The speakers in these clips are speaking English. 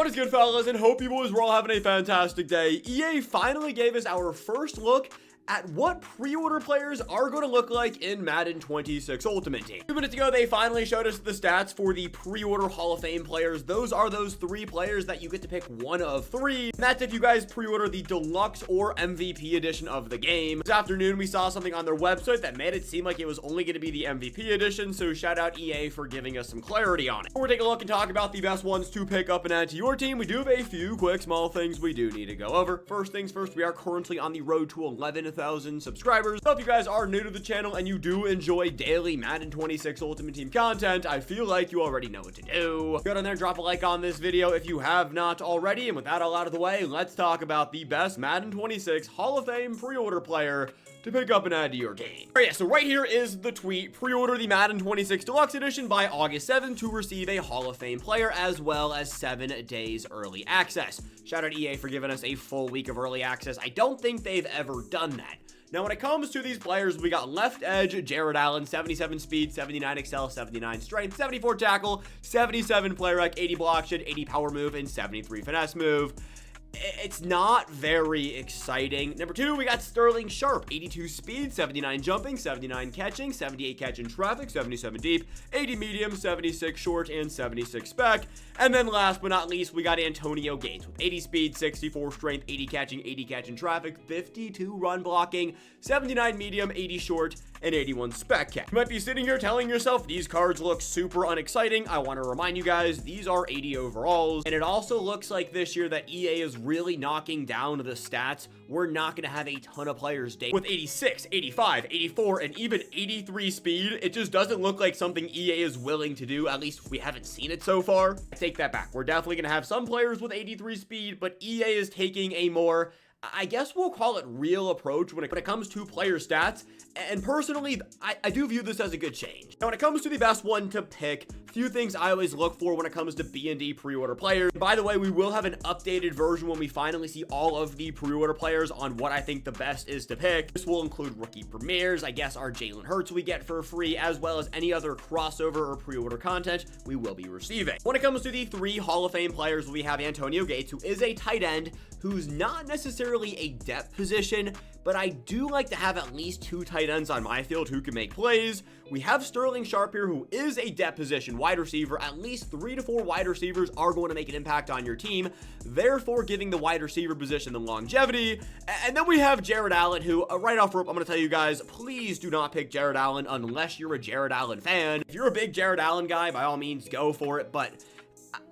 is good, fellas, and hope you boys were all having a fantastic day. EA finally gave us our first look at what pre-order players are going to look like in Madden 26 Ultimate Team. 2 minutes ago, they finally showed us the stats for the pre-order Hall of Fame players. Those are those 3 players that you get to pick one of 3. And that's if you guys pre-order the Deluxe or MVP edition of the game. This afternoon, we saw something on their website that made it seem like it was only going to be the MVP edition, so shout out EA for giving us some clarity on it. Before we take a look and talk about the best ones to pick up and add to your team, we do have a few quick small things we do need to go over. First things first, we are currently on the road to 11,000 subscribers. So if you guys are new to the channel and you do enjoy daily Madden 26 Ultimate Team content, I feel like you already know what to do. Go down there, drop a like on this video if you have not already, and with that all out of the way, let's talk about the best Madden 26 Hall of Fame pre-order player to pick up and add to your game. Alright, yeah, so right here is the tweet. Pre-order the Madden 26 Deluxe Edition by August 7th to receive a Hall of Fame player as well as 7 days early access. Shout out EA for giving us a full week of early access. I don't think they've ever done that. Now, when it comes to these players, we got left edge, Jared Allen, 77 speed, 79 excel, 79 strength, 74 tackle, 77 play rec, 80 block shed, 80 power move, and 73 finesse move. It's not very exciting. Number 2, we got Sterling Sharp, 82 speed, 79 jumping, 79 catching, 78 catch in traffic, 77 deep, 80 medium, 76 short, and 76 spec. And then last but not least, we got Antonio Gates with 80 speed, 64 strength, 80 catching, 80 catch in traffic, 52 run blocking, 79 medium, 80 short, and 81 spec catch. You might be sitting here telling yourself these cards look super unexciting. I want to remind you guys, these are 80 overalls, and it also looks like this year that EA is really knocking down the stats. We're not going to have a ton of players with 86, 85, 84, and even 83 speed. It just doesn't look like something EA is willing to do. At least we haven't seen it so far. I take that back. We're definitely going to have some players with 83 speed, but EA is taking a more, I guess we'll call it, real approach when it comes to player stats. And personally, I do view this as a good change. Now, when it comes to the best one to pick, few things I always look for when it comes to B&D pre-order players. By the way, we will have an updated version when we finally see all of the pre-order players on what I think the best is to pick. This will include rookie premieres, I guess our Jalen Hurts we get for free, as well as any other crossover or pre-order content we will be receiving. When it comes to the 3 Hall of Fame players, we have Antonio Gates, who is a tight end, who's not necessarily a depth position, but I do like to have at least 2 tight ends on my field who can make plays. We have Sterling Sharp here, who is a depth position wide receiver. At least 3 to 4 wide receivers are going to make an impact on your team, therefore giving the wide receiver position the longevity. And then we have Jared Allen, who, right off rip, I'm going to tell you guys, please do not pick Jared Allen unless you're a Jared Allen fan. If you're a big Jared Allen guy, by all means, go for it, but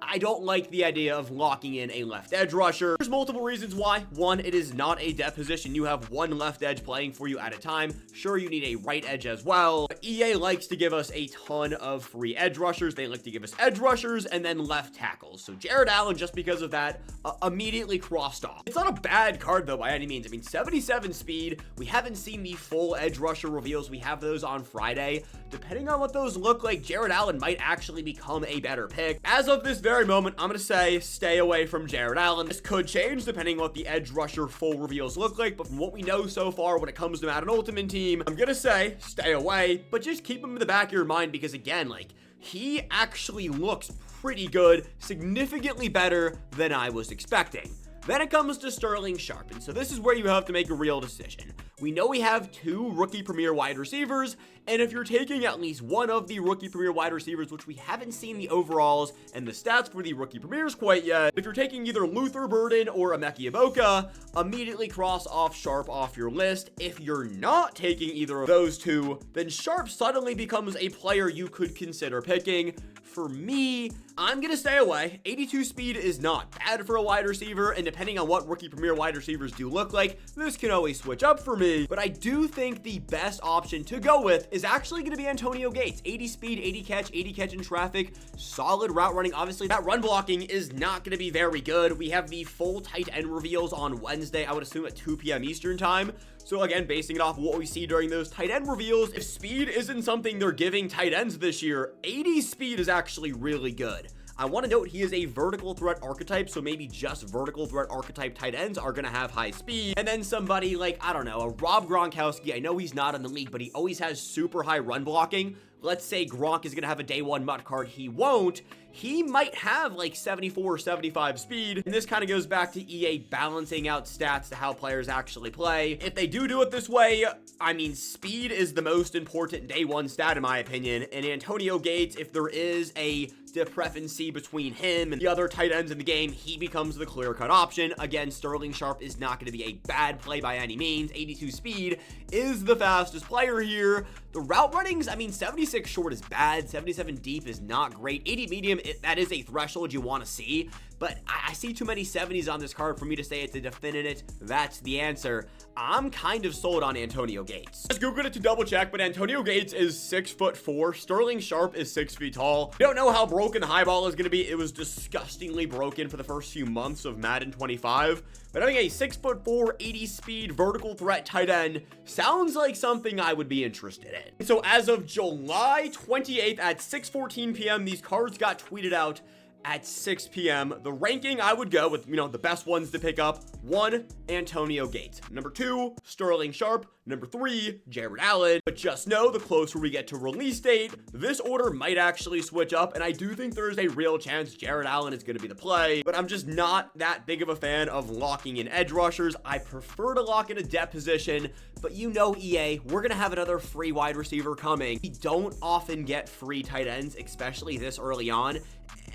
I don't like the idea of locking in a left edge rusher. There's multiple reasons why. 1, it is not a depth position. You have 1 left edge playing for you at a time. Sure, you need a right edge as well. But EA likes to give us a ton of free edge rushers. They like to give us edge rushers and then left tackles. So Jared Allen, just because of that, immediately crossed off. It's not a bad card though by any means. I mean, 77 speed. We haven't seen the full edge rusher reveals. We have those on Friday. Depending on what those look like, Jared Allen might actually become a better pick. As of this very moment, I'm going to say stay away from Jared Allen. This could change depending on what the edge rusher full reveals look like, but from what we know so far when it comes to Madden Ultimate Team, I'm going to say stay away, but just keep him in the back of your mind because, again, like, he actually looks pretty good, significantly better than I was expecting. Then it comes to Sterling Sharp, and so this is where you have to make a real decision. We know we have 2 rookie premier wide receivers, and if you're taking at least one of the rookie premier wide receivers, which we haven't seen the overalls and the stats for the rookie premiers quite yet, if you're taking either Luther Burden or Emeka Egbuka, immediately cross off Sharp off your list. If you're not taking either of those 2, then Sharp suddenly becomes a player you could consider picking. For me, I'm going to stay away. 82 speed is not bad for a wide receiver, and depending on what rookie premier wide receivers do look like, this can always switch up for me. But I do think the best option to go with is actually going to be Antonio Gates. 80 speed, 80 catch in traffic, solid route running. Obviously, that run blocking is not going to be very good. We have the full tight end reveals on Wednesday, I would assume at 2 p.m. Eastern time. So again, basing it off of what we see during those tight end reveals, if speed isn't something they're giving tight ends this year, 80 speed is actually really good. I want to note he is a vertical threat archetype, so maybe just vertical threat archetype tight ends are going to have high speed. And then somebody like, I don't know, a Rob Gronkowski, I know he's not in the league, but he always has super high run blocking. let's say Gronk is going to have a day one MUT card, he won't. He might have like 74 or 75 speed. And this kind of goes back to EA balancing out stats to how players actually play. If they do it this way, I mean, speed is the most important day one stat in my opinion. And Antonio Gates, if there is a discrepancy between him and the other tight ends in the game, he becomes the clear-cut option. Again, Sterling Sharp is not going to be a bad play by any means. 82 speed is the fastest player here. The route runnings, I mean, 76 short is bad. 77 deep is not great. 80 medium, that is a threshold you want to see. But I see too many 70s on this card for me to say it's a definite. That's the answer. I'm kind of sold on Antonio Gates. Just Googled it to double check, but Antonio Gates is 6'4". Sterling Sharp is 6 feet tall. I don't know how broken the high ball is going to be. It was disgustingly broken for the first few months of Madden 25. But having a 6'4", 80 speed vertical threat tight end sounds like something I would be interested in. So as of July 28th at 6:14 p.m., these cards got tweeted out at 6 p.m. The ranking I would go with, the best ones to pick up. 1, Antonio Gates. Number 2, Sterling Sharp. Number 3, Jared Allen. But just know, the closer we get to release date, this order might actually switch up, and I do think there's a real chance Jared Allen is going to be the play, but I'm just not that big of a fan of locking in edge rushers. I prefer to lock in a depth position, but EA, we're going to have another free wide receiver coming. We don't often get free tight ends, especially this early on.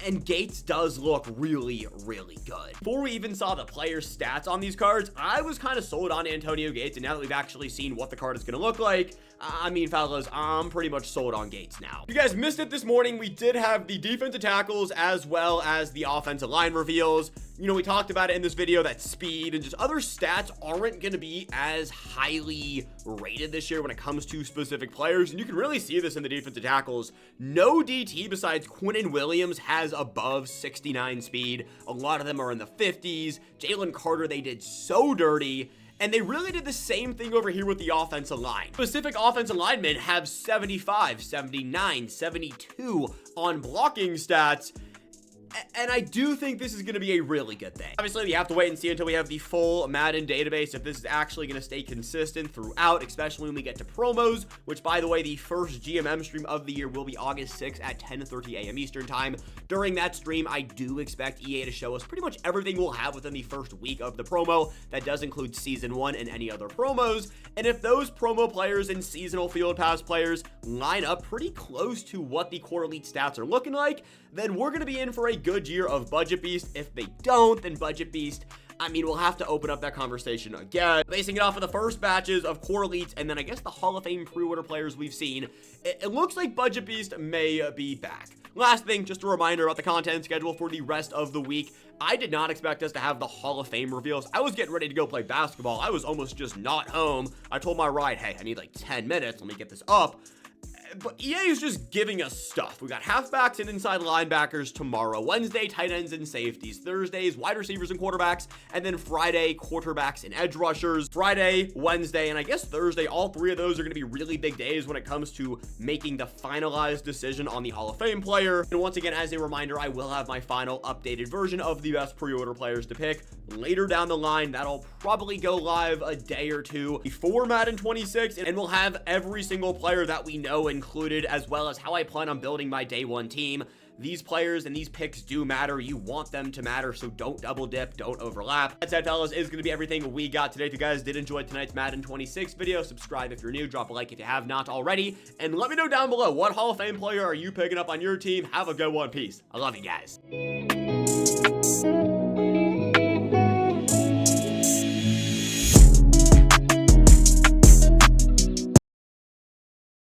And Gates does look really, really good. Before we even saw the player's stats on these cards, I was kind of sold on Antonio Gates, and now that we've actually seen what the card is going to look like, I mean, fellas, I'm pretty much sold on Gates now. If you guys missed it this morning, we did have the defensive tackles as well as the offensive line reveals. We talked about it in this video that speed and just other stats aren't going to be as highly rated this year when it comes to specific players. And you can really see this in the defensive tackles. No DT besides Quinnen Williams has above 69 speed. A lot of them are in the 50s. Jalen Carter, they did so dirty. And they really did the same thing over here with the offensive line. Specific offensive linemen have 75, 79, 72 on blocking stats. And I do think this is going to be a really good thing. Obviously, we have to wait and see until we have the full Madden database if this is actually going to stay consistent throughout, especially when we get to promos, which, by the way, the first GMM stream of the year will be August 6th at 10:30 a.m. Eastern time. During that stream, I do expect EA to show us pretty much everything we'll have within the first week of the promo. That does include Season 1 and any other promos. And if those promo players and seasonal field pass players line up pretty close to what the core elite stats are looking like, then we're going to be in for a good year of Budget Beast. If they don't, then Budget Beast, I mean, we'll have to open up that conversation again. Basing it off of the first batches of core elites and then I guess the Hall of Fame pre-order players we've seen, it looks like Budget Beast may be back. Last thing, just a reminder about the content schedule for the rest of the week. I did not expect us to have the Hall of Fame reveals. I was getting ready to go play basketball. I was almost just not home. I told my ride, hey, I need like 10 minutes. Let me get this up. But EA is just giving us stuff. We got halfbacks and inside linebackers tomorrow. Wednesday, tight ends and safeties. Thursdays, wide receivers and quarterbacks. And then Friday, quarterbacks and edge rushers. Friday, Wednesday, and I guess Thursday, all three of those are going to be really big days when it comes to making the finalized decision on the Hall of Fame player. And once again, as a reminder, I will have my final updated version of the best pre-order players to pick later down the line. That'll probably go live a day or two before Madden 26, and we'll have every single player that we know included, as well as how I plan on building my day one team. These players and these picks do matter. You want them to matter, so don't double dip, don't overlap. That said, fellas, is going to be everything we got today. If you guys did enjoy tonight's Madden 26 video, subscribe if you're new, drop a like if you have not already, and let me know down below, what Hall of Fame player are you picking up on your team? Have a good one. Peace. I love you guys.